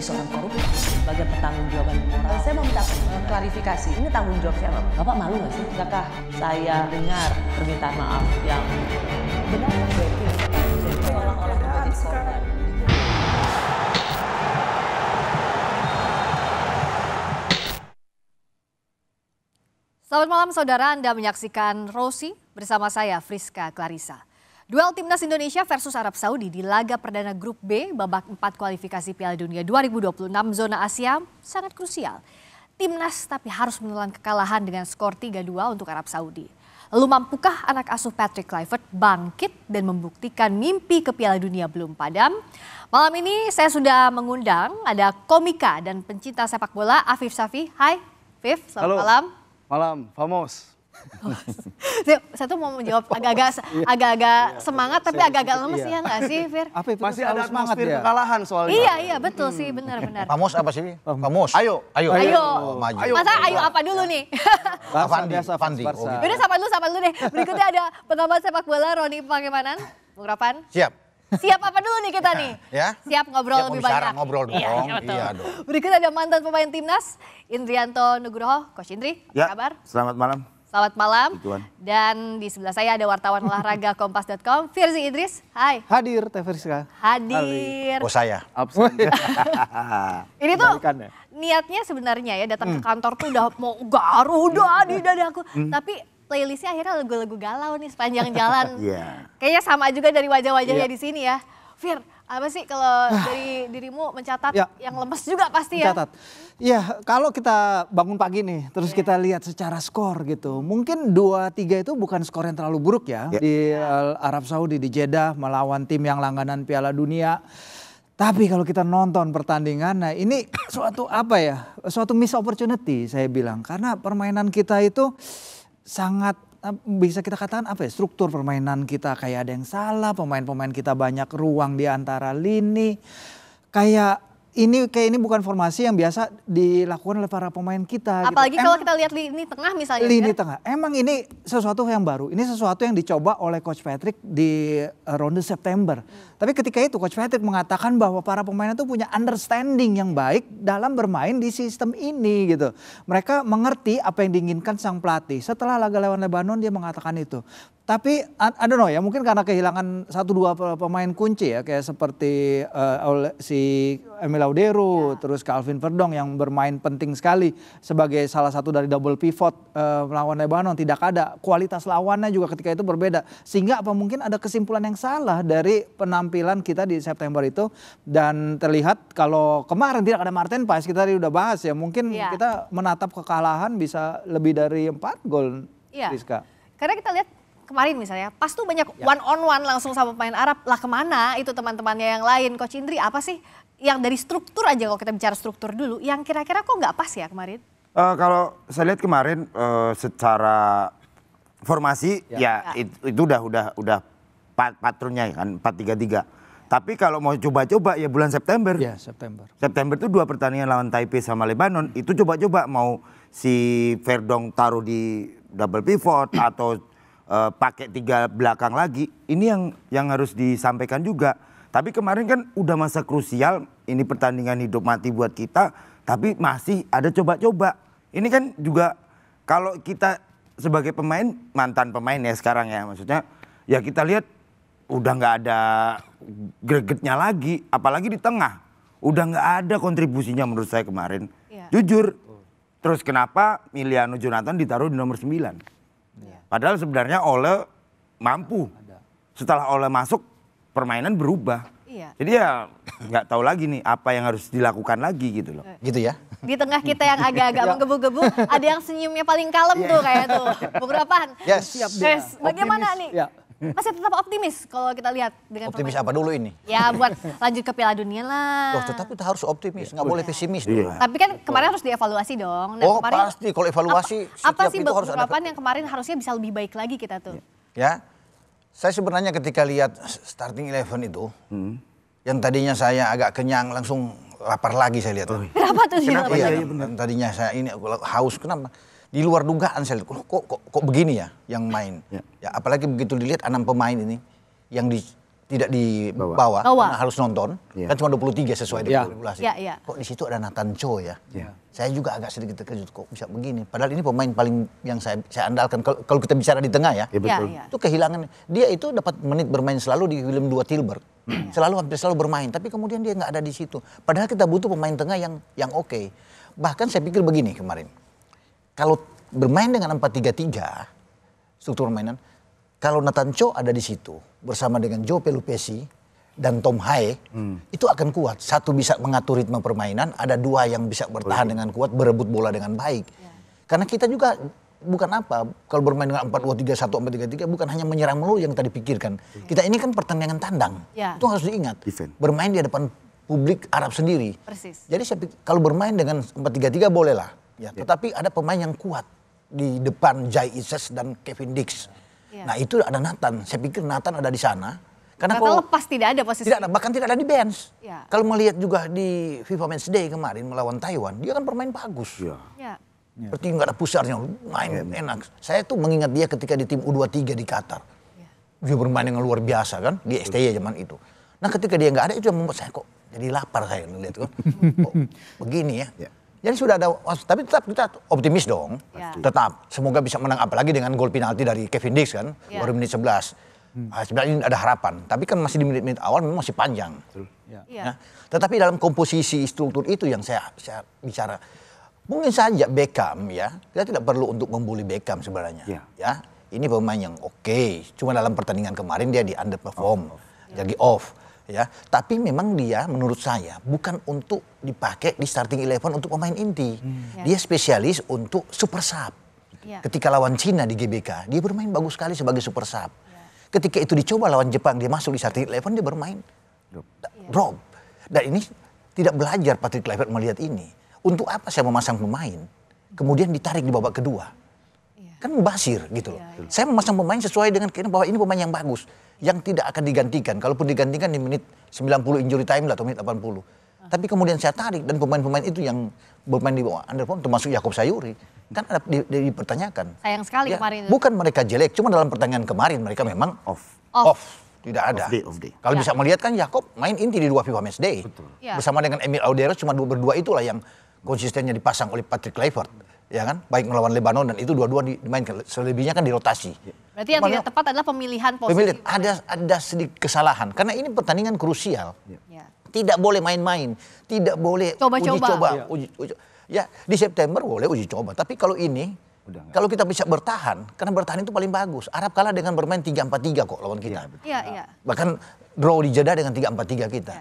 seorang koruptor sebagai pertanggungjawaban moral. Saya mau minta klarifikasi, ini tanggung jawab siapa? Bapak malu nggak sih? Apakah saya dengar permintaan maaf yang Benar berarti orang-orang menjadi korban. Selamat malam saudara, Anda menyaksikan Rosi bersama saya Friska Clarissa. Duel Timnas Indonesia versus Arab Saudi di laga perdana Grup B babak 4 kualifikasi Piala Dunia 2026 zona Asia sangat krusial. Timnas tapi harus menelan kekalahan dengan skor 3-2 untuk Arab Saudi. Lalu mampukah anak asuh Patrick Kluivert bangkit dan membuktikan mimpi ke Piala Dunia belum padam? Malam ini saya sudah mengundang ada komika dan pencinta sepak bola Afif Safi. Hai Afif, selamat malam. Malam, Famos. Saya tuh mau menjawab agak-agak semangat tapi agak-agak lemes ya nggak sih, Fir? Masih ada atmosfer kekalahan soalnya. Iya betul sih, benar-benar. Famos apa sih? Famos. Ayo. Oh, maju. Masa ayo apa dulu nih? Fandi. Oh, gitu. Udah sapa dulu deh. Berikutnya ada pengamat sepak bola Roni Pangemanan. Bung Rapan. Siap. Siap apa dulu nih kita nih? Ya. Siap ngobrol Siap lebih bicara, banyak. ngobrol dong. Iya, betul. Iya dong. Berikut ada mantan pemain Timnas Indrianto Nugroho. Coach Indri, Ya, apa kabar? selamat malam. Selamat malam. Tuan. Dan di sebelah saya ada wartawan olahraga kompas.com, Firzi Idris. Hai. Hadir Teh Friska. Hadir. Oh saya. Absen. Ini tuh Kebalikan ya? niatnya sebenarnya ya datang ke kantor tuh udah mau Garuda di dadaku. Tapi playlistnya akhirnya lagu-lagu galau nih sepanjang jalan. Iya. Kayaknya sama juga dari wajah-wajahnya di sini ya. Fir, apa sih kalau dari dirimu mencatat Ya. yang lemes juga pasti ya? Catat. Ya kalau kita bangun pagi nih terus kita lihat secara skor gitu. Mungkin 2-3 itu bukan skor yang terlalu buruk ya. Di Arab Saudi di Jeddah melawan tim yang langganan Piala Dunia. Tapi kalau kita nonton pertandingan, nah ini suatu apa ya, suatu miss opportunity saya bilang. Karena permainan kita itu sangat, bisa kita katakan apa ya, struktur permainan kita kayak ada yang salah, pemain-pemain kita banyak ruang di antara lini. Kayak ini bukan formasi yang biasa dilakukan oleh para pemain kita. Apalagi gitu. kalau kita lihat lini tengah misalnya. Lini Fir. tengah. Emang ini sesuatu yang baru. Ini sesuatu yang dicoba oleh Coach Patrick di ronde September. Tapi ketika itu Coach Patrick mengatakan bahwa para pemain itu punya understanding yang baik dalam bermain di sistem ini gitu. Mereka mengerti apa yang diinginkan sang pelatih. Setelah laga lawan Lebanon dia mengatakan itu. Tapi I don't know ya, mungkin karena kehilangan 1-2 pemain kunci ya, kayak seperti si Emil Laudero, terus Calvin Verdong yang bermain penting sekali sebagai salah satu dari double pivot melawan Lebanon. Tidak ada kualitas lawannya juga ketika itu berbeda, sehingga apa mungkin ada kesimpulan yang salah dari penampilan kita di September itu. Dan terlihat kalau kemarin tidak ada Martin Paes, kita tadi udah bahas ya, mungkin kita menatap kekalahan bisa lebih dari 4 gol. Rizka. Karena kita lihat kemarin misalnya, pas tuh banyak one on one langsung sama pemain Arab. Lah kemana itu teman-temannya yang lain? Coach Indri, apa sih yang dari struktur aja, kalau kita bicara struktur dulu, yang kira-kira kok nggak pas ya kemarin? Kalau saya lihat kemarin secara formasi itu udah patronnya kan 4-3-3. Tapi kalau mau coba-coba ya bulan September. Ya, September. September itu 2 pertandingan lawan Taipei sama Lebanon. Itu coba-coba mau si Verdong taruh di double pivot atau pakai 3 belakang lagi. Ini yang harus disampaikan juga. Tapi kemarin kan udah masa krusial, ini pertandingan hidup mati buat kita, tapi masih ada coba-coba. Ini kan juga kalau kita sebagai pemain, mantan pemain ya sekarang ya, maksudnya ya kita lihat udah nggak ada gregetnya lagi, apalagi di tengah. Udah nggak ada kontribusinya menurut saya kemarin. Jujur. Terus kenapa Miliano Jonathan ditaruh di nomor 9? Padahal sebenarnya Ole mampu. Setelah Ole masuk, permainan berubah. Jadi ya nggak tahu lagi nih apa yang harus dilakukan lagi gitu loh. Gitu ya. Di tengah kita yang agak-agak menggebu-gebu, ada yang senyumnya paling kalem tuh kayak tuh. Bung Rapan. Yes. Bagaimana nih? Ya. Masih tetap optimis kalau kita lihat dengan Optimis permainan. apa dulu ini? Ya buat lanjut ke Piala Dunia lah. Loh, tetapi kita harus optimis, nggak boleh pesimis dulu. Tapi kan kemarin harus dievaluasi dong. Oh kemarin, pasti, kalau evaluasi apa setiap sih itu harus ada. beberapa yang kemarin harusnya bisa lebih baik lagi kita tuh? Ya, saya sebenarnya ketika lihat starting 11 itu, yang tadinya saya agak kenyang langsung lapar lagi saya lihat. Kenapa tuh? Kenapa ya? Yang tadinya saya ini haus, kenapa? Di luar dugaan saya lihat, kok begini ya yang main. Ya apalagi begitu dilihat 6 pemain ini yang tidak dibawa, karena harus nonton. Iya. Kan cuma 23 sesuai dengan regulasi. Iya. Kok di situ ada Nathan Cho ya? Iya. Saya juga agak sedikit terkejut kok bisa begini. Padahal ini pemain paling yang saya andalkan. Kalau kita bicara di tengah ya, Ya betul. Iya. itu kehilangan. Dia itu dapat menit bermain selalu di Willem II Tilburg. Hampir selalu bermain. Tapi kemudian dia nggak ada di situ. Padahal kita butuh pemain tengah yang oke. Bahkan saya pikir begini kemarin. Kalau bermain dengan 4-3-3, struktur permainan, kalau Nathan Cho ada di situ bersama dengan Joe Pelupesi dan Tom Haye, itu akan kuat. Satu bisa mengatur ritme permainan, ada dua yang bisa bertahan dengan kuat, berebut bola dengan baik. Karena kita juga bukan apa, kalau bermain dengan 4-2-3-1, 4-3-3 bukan hanya menyerang melulu yang tadi pikirkan. Kita ini kan pertandingan tandang. Ya. Itu harus diingat. Defend. Bermain di hadapan publik Arab sendiri. Persis. Jadi saya pikir, kalau bermain dengan 4-3-3 boleh lah. Ya. Tetapi ada pemain yang kuat di depan Jai Ises dan Kevin Dix. Ya. Nah itu ada Nathan. Saya pikir Nathan ada di sana. Karena Ternyata lepas tidak ada posisi. tidak ada, bahkan tidak ada di bench. Ya. Kalau melihat juga di FIFA Match Day kemarin melawan Taiwan, dia kan bermain bagus. Iya. Ya. Seperti nggak ada pusarnya, main enak. Saya tuh mengingat dia ketika di tim U23 di Qatar. Dia bermain dengan luar biasa kan, di STY zaman itu. Nah ketika dia nggak ada itu yang membuat saya kok jadi lapar saya lihat kan. Kok begini ya. Jadi sudah ada, tapi tetap kita optimis dong. Ya. Tetap, semoga bisa menang apalagi dengan gol penalti dari Kevin Dix kan, Ya. baru menit 11. Sebenarnya ini ada harapan, tapi kan masih di menit-menit awal memang masih panjang. Ya. Ya. Tetapi dalam komposisi struktur itu yang saya bicara. Mungkin saja Beckham ya, kita tidak perlu untuk membuli Beckham sebenarnya. Ya, ini pemain yang oke. Cuma dalam pertandingan kemarin dia di underperform, jadi off. Ya, tapi memang dia menurut saya bukan untuk dipakai di starting 11 untuk pemain inti. Dia spesialis untuk super sub. Ya. Ketika lawan Cina di GBK, dia bermain bagus sekali sebagai super sub. Ketika itu dicoba lawan Jepang, dia masuk di starting 11 dia bermain drop. Dan ini tidak belajar Patrick Kluivert melihat ini. Untuk apa saya memasang pemain, kemudian ditarik di babak kedua? Kan mubazir gitu loh. Saya memasang pemain sesuai dengan bahwa ini pemain yang bagus, yang tidak akan digantikan. Kalaupun digantikan di menit 90 injury time lah atau menit 80. Tapi kemudian saya tarik dan pemain-pemain itu yang bermain di bawah underperform termasuk Yakob Sayuri kan ada dipertanyakan. Sayang sekali Ya, kemarin. bukan mereka jelek, cuma dalam pertandingan kemarin mereka memang off. Tidak ada. Off day. Kalau bisa melihat kan Yakob main inti di 2 FIFA Match Day. Ya. Bersama dengan Emil Auderos cuma berdua itulah yang konsistennya dipasang oleh Patrick Kluivert. Ya kan? Baik melawan Lebanon dan itu dua-dua dimainkan. Selebihnya kan dirotasi. Berarti yang tidak tepat adalah pemilihan posisi. Pemilih ada sedikit kesalahan karena ini pertandingan krusial. Ya. Tidak boleh main-main, tidak boleh Coba-coba. uji coba. Ya, di September boleh uji coba, tapi kalau ini kalau kita bisa bertahan, karena bertahan itu paling bagus. Arab kalah dengan bermain 3-4-3 kok lawan kita. Iya. Bahkan draw di Jeddah dengan 3-4-3 kita.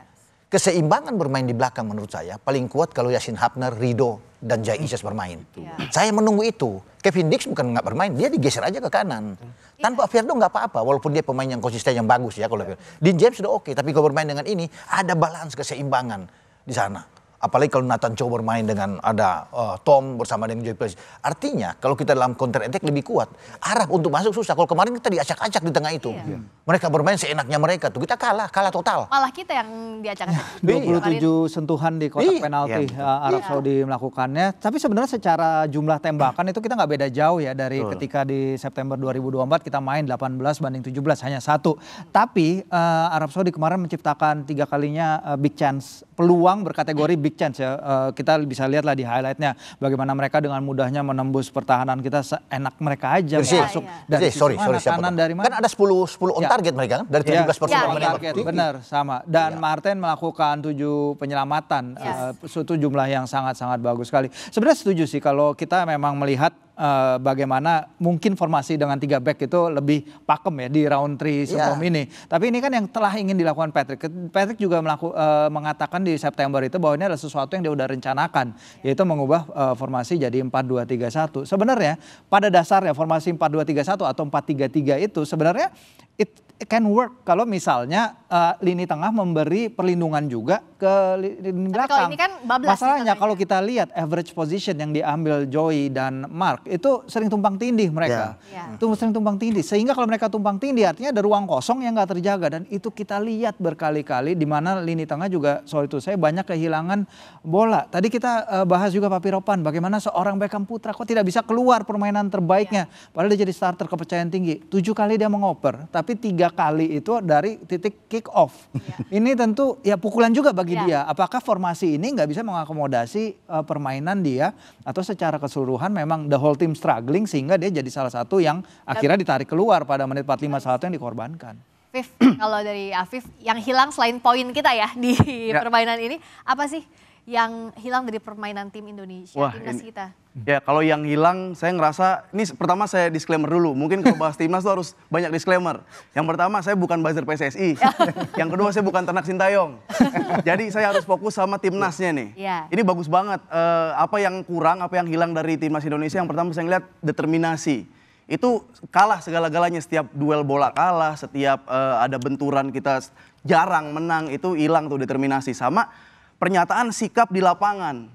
Keseimbangan bermain di belakang menurut saya paling kuat kalau Yasin Hapner, Rido, dan Jai Ises bermain. Saya menunggu itu. Kevin Dix bukan nggak bermain, dia digeser aja ke kanan. Tanpa Firdo nggak apa-apa, walaupun dia pemain yang konsisten yang bagus ya. Kalau Dean James sudah oke, tapi kalau bermain dengan ini ada balance keseimbangan di sana. Apalagi kalau Nathan Cho bermain dengan ada Tom bersama dengan Joy Pelupesi. Artinya kalau kita dalam counter attack lebih kuat. Arab untuk masuk susah. Kalau kemarin kita diacak-acak di tengah itu. Mereka bermain seenaknya mereka tuh. Kita kalah total. Malah kita yang diacak-acak. 27 sentuhan di kotak penalti Arab Saudi melakukannya. Tapi sebenarnya secara jumlah tembakan itu kita nggak beda jauh ya dari ketika di September 2024 kita main 18 banding 17 hanya 1. Tapi Arab Saudi kemarin menciptakan 3 kalinya big chance, peluang berkategori big chance ya. Kita bisa lihatlah di highlightnya bagaimana mereka dengan mudahnya menembus pertahanan kita seenak mereka aja masuk dari sorry, kanan dari mana. Kan ada 10 on target mereka kan dari 17% target. Benar sama. Dan Martin melakukan 7 penyelamatan. Itu jumlah yang sangat-sangat bagus sekali. Sebenarnya setuju sih kalau kita memang melihat bagaimana mungkin formasi dengan 3 back itu lebih pakem ya di round 3 sebelum ini. Tapi ini kan yang telah ingin dilakukan Patrick. Patrick juga mengatakan di September itu bahwa ini adalah sesuatu yang dia udah rencanakan, yaitu mengubah formasi jadi 4-2-3-1. Sebenarnya pada dasarnya formasi 4-2-3-1 atau 4-3-3 itu sebenarnya it can work kalau misalnya lini tengah memberi perlindungan juga ke lini belakang. Kalau ini kan bablas. Masalahnya kalau kita lihat average position yang diambil Joey dan Mark itu sering tumpang tindih mereka. Itu sering tumpang tindih. Sehingga kalau mereka tumpang tindih artinya ada ruang kosong yang nggak terjaga. Dan itu kita lihat berkali-kali di mana lini tengah juga soal itu saya banyak kehilangan bola. Tadi kita bahas juga Pak Piropan bagaimana seorang Beckham Putra kok tidak bisa keluar permainan terbaiknya. Padahal dia jadi starter kepercayaan tinggi. 7 kali dia mengoper tapi 3 kali itu dari titik kick off. Ini tentu ya pukulan juga bagi dia. Apakah formasi ini nggak bisa mengakomodasi permainan dia atau secara keseluruhan memang the whole team struggling sehingga dia jadi salah satu yang akhirnya ditarik keluar pada menit 45 salah satu yang dikorbankan. Afif, kalau dari Afif yang hilang selain poin kita ya di permainan ini apa sih yang hilang dari permainan tim Indonesia, timnas kita? Ya kalau yang hilang saya ngerasa, ini pertama saya disclaimer dulu, mungkin kalau bahas timnas tuh harus banyak disclaimer. Yang pertama saya bukan buzzer PSSI, yang kedua saya bukan ternak Sintayong. Jadi saya harus fokus sama timnasnya nih. Ini bagus banget, apa yang kurang, apa yang hilang dari timnas Indonesia, yang pertama saya ngeliat determinasi. Itu kalah segala-galanya, setiap duel bola kalah, setiap ada benturan kita jarang menang, itu hilang tuh determinasi. Sama pernyataan sikap di lapangan.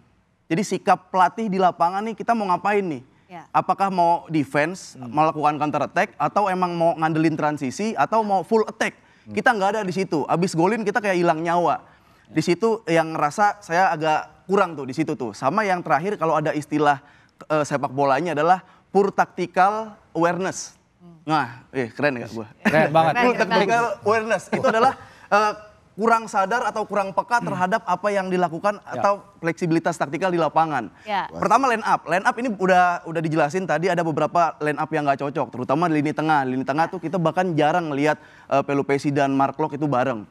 Jadi sikap pelatih di lapangan nih, kita mau ngapain nih? Apakah mau defense, melakukan counter attack, atau emang mau ngandelin transisi, atau mau full attack? Kita nggak ada di situ. Abis golin kita kayak hilang nyawa. Di situ yang ngerasa saya agak kurang tuh di situ tuh. Sama yang terakhir kalau ada istilah sepak bolanya adalah poor tactical awareness. Nah, keren gak gue? Keren banget. Poor tactical awareness itu adalah kurang sadar atau kurang peka terhadap apa yang dilakukan atau fleksibilitas taktikal di lapangan. Pertama line up ini udah dijelasin tadi, ada beberapa line up yang nggak cocok, terutama di lini tengah. Lini tengah tuh kita bahkan jarang ngelihat Pelupesi dan Mark Locke itu bareng.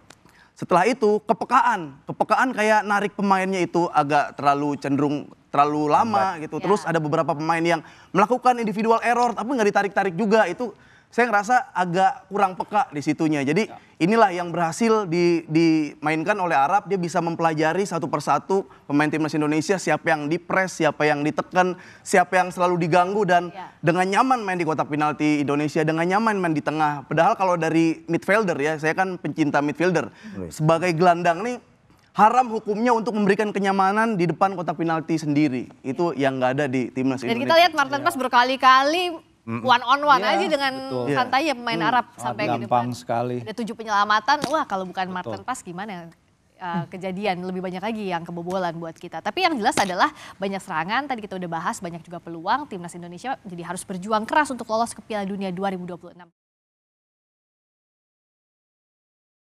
Setelah itu kepekaan kayak narik pemainnya itu agak cenderung terlalu lama gitu. Terus ada beberapa pemain yang melakukan individual error tapi nggak ditarik-tarik juga, itu saya ngerasa agak kurang peka di situnya. Jadi inilah yang berhasil dimainkan oleh Arab. Dia bisa mempelajari satu persatu pemain timnas Indonesia, siapa yang dipres, siapa yang ditekan, siapa yang selalu diganggu, dan dengan nyaman main di kotak penalti Indonesia, dengan nyaman main di tengah. Padahal kalau dari midfielder ya, saya kan pencinta midfielder. Sebagai gelandang nih, haram hukumnya untuk memberikan kenyamanan di depan kotak penalti sendiri. Itu yang nggak ada di timnas Indonesia. Dan kita lihat Martin Pas berkali-kali one on one aja dengan santai ya pemain Arab sampai ke depan. Gampang sekali. Ada 7 penyelamatan, wah kalau bukan Martin Pas gimana kejadian lebih banyak lagi yang kebobolan buat kita. Tapi yang jelas adalah banyak serangan, tadi kita udah bahas, banyak juga peluang. Timnas Indonesia jadi harus berjuang keras untuk lolos ke Piala Dunia 2026.